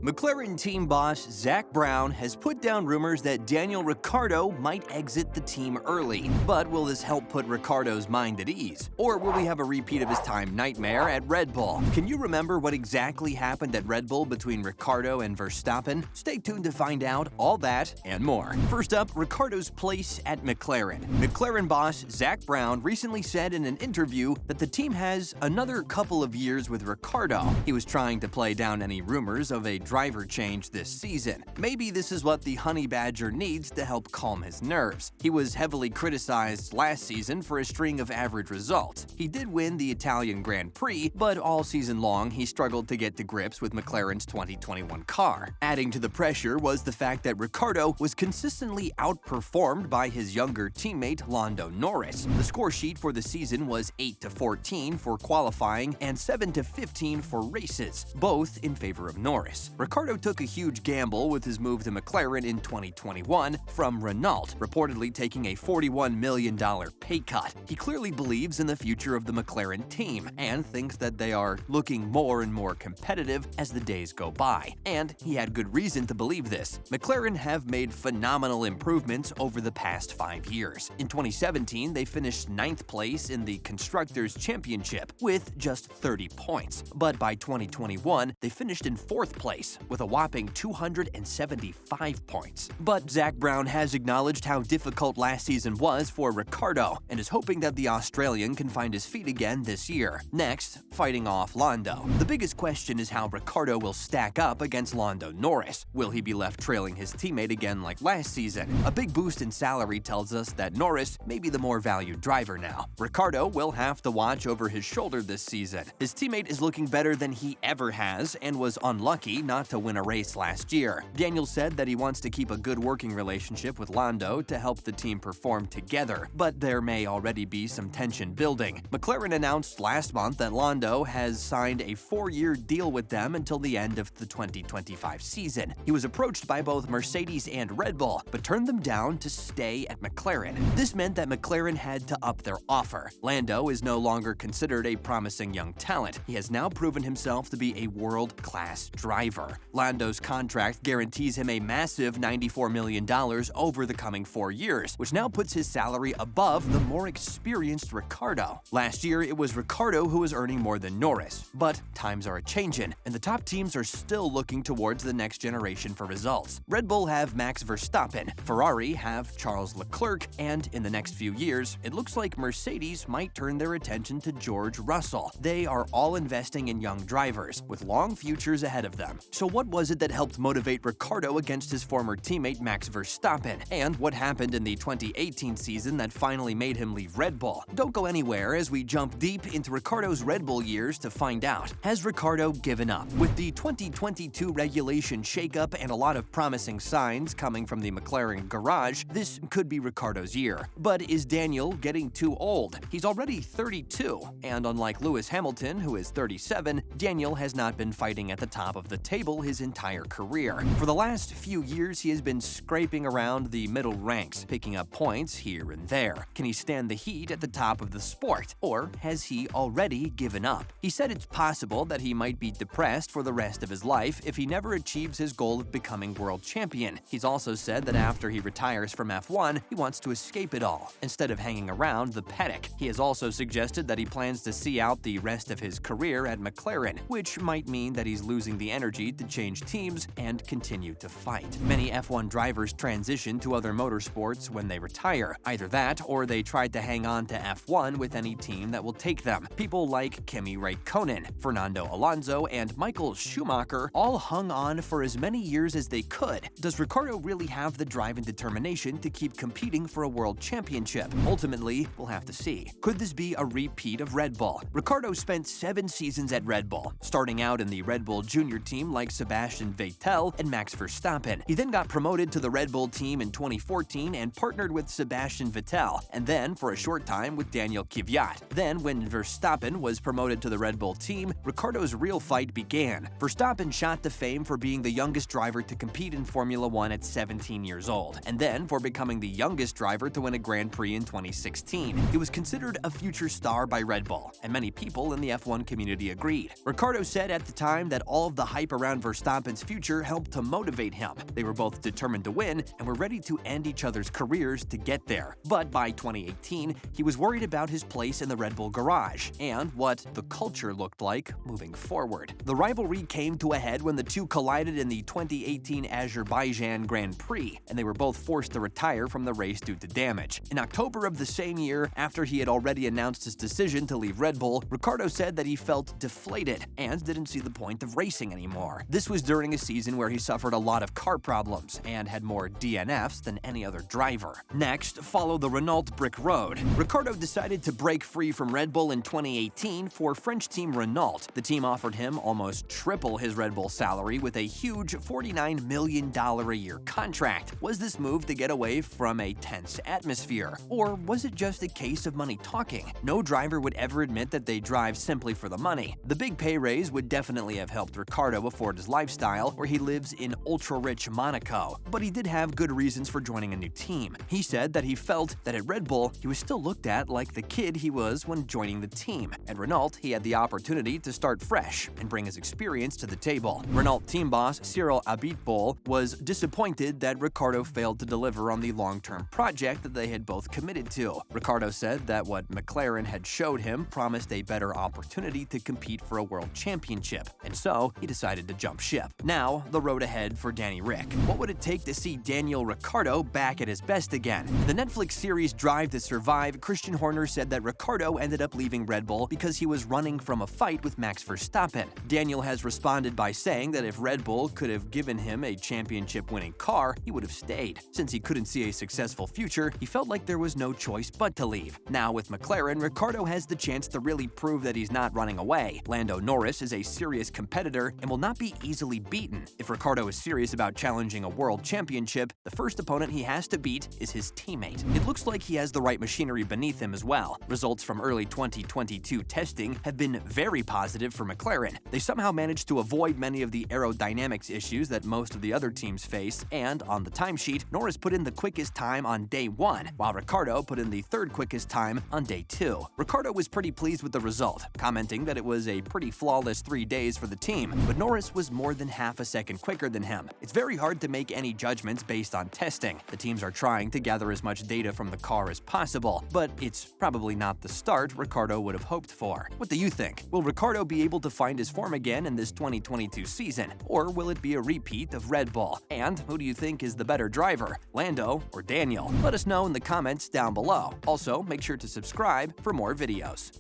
McLaren team boss Zak Brown has put down rumors that Daniel Ricciardo might exit the team early. But will this help put Ricciardo's mind at ease? Or will we have a repeat of his time nightmare at Red Bull? Can you remember what exactly happened at Red Bull between Ricciardo and Verstappen? Stay tuned to find out all that and more. First up, Ricciardo's place at McLaren. McLaren boss Zak Brown recently said in an interview that the team has another couple of years with Ricciardo. He was trying to play down any rumors of a driver change this season. Maybe this is what the Honey Badger needs to help calm his nerves. He was heavily criticized last season for a string of average results. He did win the Italian Grand Prix, but all season long he struggled to get to grips with McLaren's 2021 car. Adding to the pressure was the fact that Ricciardo was consistently outperformed by his younger teammate Lando Norris. The score sheet for the season was 8-14 for qualifying and 7-15 for races, both in favor of Norris. Ricciardo took a huge gamble with his move to McLaren in 2021 from Renault, reportedly taking a $41 million pay cut. He clearly believes in the future of the McLaren team and thinks that they are looking more and more competitive as the days go by. And he had good reason to believe this. McLaren have made phenomenal improvements over the past 5 years. In 2017, they finished 9th place in the Constructors' Championship with just 30 points. But by 2021, they finished in 4th place with a whopping 275 points. But Zak Brown has acknowledged how difficult last season was for Ricciardo and is hoping that the Australian can find his feet again this year. Next, fighting off Lando. The biggest question is how Ricciardo will stack up against Lando Norris. Will he be left trailing his teammate again like last season? A big boost in salary tells us that Norris may be the more valued driver now. Ricciardo will have to watch over his shoulder this season. His teammate is looking better than he ever has and was unlucky not to win a race last year. Daniel said that he wants to keep a good working relationship with Lando to help the team perform together, but there may already be some tension building. McLaren announced last month that Lando has signed a 4-year deal with them until the end of the 2025 season. He was approached by both Mercedes and Red Bull, but turned them down to stay at McLaren. This meant that McLaren had to up their offer. Lando is no longer considered a promising young talent. He has now proven himself to be a world-class driver. Lando's contract guarantees him a massive $94 million over the coming 4 years, which now puts his salary above the more experienced Ricciardo. Last year, it was Ricciardo who was earning more than Norris, but times are a-changin', and the top teams are still looking towards the next generation for results. Red Bull have Max Verstappen, Ferrari have Charles Leclerc, and in the next few years, it looks like Mercedes might turn their attention to George Russell. They are all investing in young drivers, with long futures ahead of them. So what was it that helped motivate Ricciardo against his former teammate Max Verstappen? And what happened in the 2018 season that finally made him leave Red Bull? Don't go anywhere as we jump deep into Ricciardo's Red Bull years to find out. Has Ricciardo given up? With the 2022 regulation shakeup and a lot of promising signs coming from the McLaren garage, this could be Ricciardo's year. But is Daniel getting too old? He's already 32, and unlike Lewis Hamilton, who is 37, Daniel has not been fighting at the top of the table his entire career. For the last few years, he has been scraping around the middle ranks, picking up points here and there. Can he stand the heat at the top of the sport, or has he already given up? He said it's possible that he might be depressed for the rest of his life if he never achieves his goal of becoming world champion. He's also said that after he retires from F1, he wants to escape it all, instead of hanging around the paddock. He has also suggested that he plans to see out the rest of his career at McLaren, which might mean that he's losing the energy to change teams and continue to fight. Many F1 drivers transition to other motorsports when they retire. Either that, or they try to hang on to F1 with any team that will take them. People like Kimi Raikkonen, Fernando Alonso, and Michael Schumacher all hung on for as many years as they could. Does Ricciardo really have the drive and determination to keep competing for a world championship? Ultimately, we'll have to see. Could this be a repeat of Red Bull? Ricciardo spent 7 seasons at Red Bull, starting out in the Red Bull Junior team like Sebastian Vettel and Max Verstappen. He then got promoted to the Red Bull team in 2014 and partnered with Sebastian Vettel, and then for a short time with Daniel Kvyat. Then, when Verstappen was promoted to the Red Bull team, Ricciardo's real fight began. Verstappen shot to fame for being the youngest driver to compete in Formula One at 17 years old, and then for becoming the youngest driver to win a Grand Prix in 2016. He was considered a future star by Red Bull, and many people in the F1 community agreed. Ricciardo said at the time that all of the hype around on Verstappen's future helped to motivate him. They were both determined to win and were ready to end each other's careers to get there. But by 2018, he was worried about his place in the Red Bull garage and what the culture looked like moving forward. The rivalry came to a head when the two collided in the 2018 Azerbaijan Grand Prix, and they were both forced to retire from the race due to damage. In October of the same year, after he had already announced his decision to leave Red Bull, Ricciardo said that he felt deflated and didn't see the point of racing anymore. This was during a season where he suffered a lot of car problems and had more DNFs than any other driver. Next, follow the Renault brick road. Ricciardo decided to break free from Red Bull in 2018 for French team Renault. The team offered him almost triple his Red Bull salary with a huge $49 million a year contract. Was this move to get away from a tense atmosphere? Or was it just a case of money talking? No driver would ever admit that they drive simply for the money. The big pay raise would definitely have helped Ricciardo afford his lifestyle, where he lives in ultra-rich Monaco. But he did have good reasons for joining a new team. He said that he felt that at Red Bull, he was still looked at like the kid he was when joining the team. At Renault, he had the opportunity to start fresh and bring his experience to the table. Renault team boss Cyril Abiteboul was disappointed that Ricciardo failed to deliver on the long-term project that they had both committed to. Ricciardo said that what McLaren had showed him promised a better opportunity to compete for a world championship, and so he decided to jump ship. Now, the road ahead for Danny Ric. What would it take to see Daniel Ricciardo back at his best again? In the Netflix series Drive to Survive, Christian Horner said that Ricciardo ended up leaving Red Bull because he was running from a fight with Max Verstappen. Daniel has responded by saying that if Red Bull could have given him a championship-winning car, he would have stayed. Since he couldn't see a successful future, he felt like there was no choice but to leave. Now with McLaren, Ricciardo has the chance to really prove that he's not running away. Lando Norris is a serious competitor and will not be easily beaten. If Ricciardo is serious about challenging a world championship, the first opponent he has to beat is his teammate. It looks like he has the right machinery beneath him as well. Results from early 2022 testing have been very positive for McLaren. They somehow managed to avoid many of the aerodynamics issues that most of the other teams face, and on the timesheet, Norris put in the quickest time on day 1, while Ricciardo put in the third quickest time on day 2. Ricciardo was pretty pleased with the result, commenting that it was a pretty flawless 3 days for the team, but Norris was more than half a second quicker than him. It's very hard to make any judgments based on testing. The teams are trying to gather as much data from the car as possible, but it's probably not the start Ricciardo would have hoped for. What do you think? Will Ricciardo be able to find his form again in this 2022 season, or will it be a repeat of Red Bull? And who do you think is the better driver, Lando or Daniel? Let us know in the comments down below. Also, make sure to subscribe for more videos.